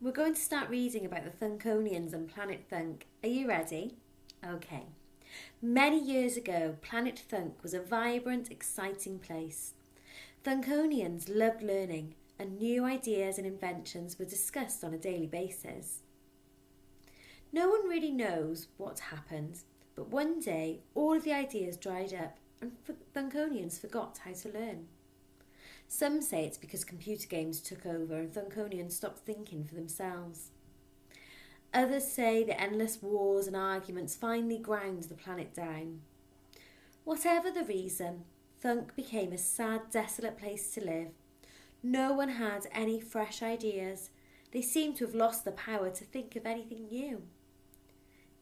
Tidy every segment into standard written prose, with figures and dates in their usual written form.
we're going to start reading about the Thunkonians and Planet Thunk. Are you ready? Okay. Many years ago, Planet Thunk was a vibrant, exciting place. Thunkonians loved learning, and new ideas and inventions were discussed on a daily basis. No one really knows what happened, but one day all of the ideas dried up and Thunkonians forgot how to learn. Some say it's because computer games took over and Thunkonians stopped thinking for themselves. Others say the endless wars and arguments finally ground the planet down. Whatever the reason, Thunk became a sad, desolate place to live. No one had any fresh ideas. They seemed to have lost the power to think of anything new.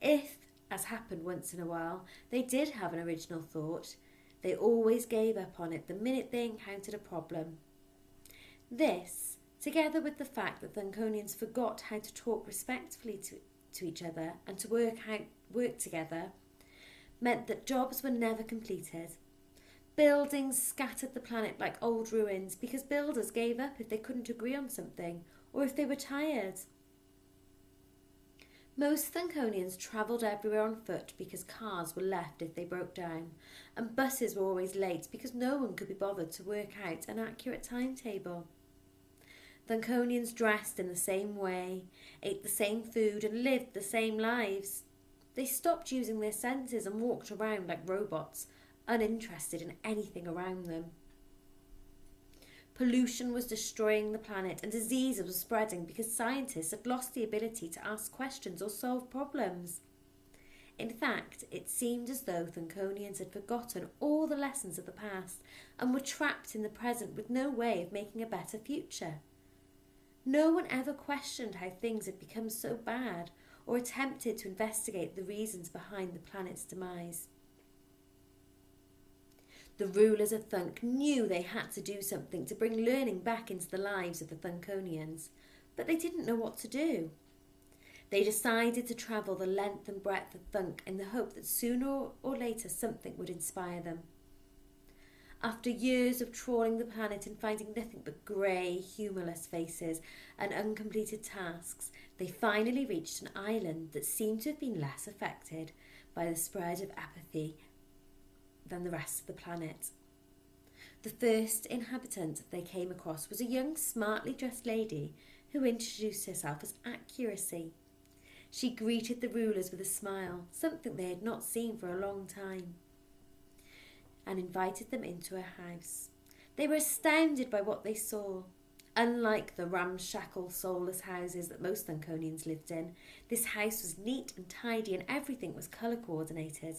If, as happened once in a while, they did have an original thought, they always gave up on it the minute they encountered a problem. This, together with the fact that Thunkonians forgot how to talk respectfully to each other and to work together, meant that jobs were never completed. Buildings scattered the planet like old ruins because builders gave up if they couldn't agree on something or if they were tired. Most Thunkonians travelled everywhere on foot because cars were left if they broke down, and buses were always late because no one could be bothered to work out an accurate timetable. Thunkonians dressed in the same way, ate the same food and lived the same lives. They stopped using their senses and walked around like robots, uninterested in anything around them. Pollution was destroying the planet and diseases were spreading because scientists had lost the ability to ask questions or solve problems. In fact, it seemed as though Thunkonians had forgotten all the lessons of the past and were trapped in the present with no way of making a better future. No one ever questioned how things had become so bad or attempted to investigate the reasons behind the planet's demise. The rulers of Thunk knew they had to do something to bring learning back into the lives of the Thunkonians, but they didn't know what to do. They decided to travel the length and breadth of Thunk in the hope that sooner or later something would inspire them. After years of trawling the planet and finding nothing but grey, humourless faces and uncompleted tasks, they finally reached an island that seemed to have been less affected by the spread of apathy than the rest of the planet. The first inhabitant they came across was a young, smartly dressed lady who introduced herself as Accuracy. She greeted the rulers with a smile, something they had not seen for a long time, and invited them into her house. They were astounded by what they saw. Unlike the ramshackle, soulless houses that most Thunkonians lived in, this house was neat and tidy and everything was colour coordinated.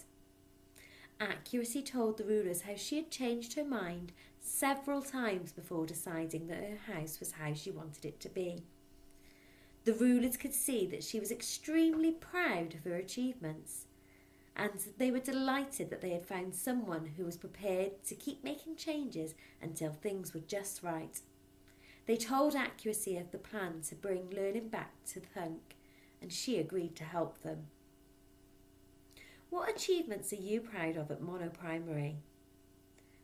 Accuracy told the rulers how she had changed her mind several times before deciding that her house was how she wanted it to be. The rulers could see that she was extremely proud of her achievements, and they were delighted that they had found someone who was prepared to keep making changes until things were just right. They told Accuracy of the plan to bring learning back to Thunk, and she agreed to help them. What achievements are you proud of at Mono Primary?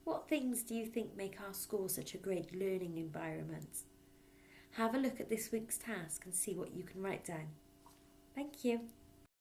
What things do you think make our school such a great learning environment? Have a look at this week's task and see what you can write down. Thank you.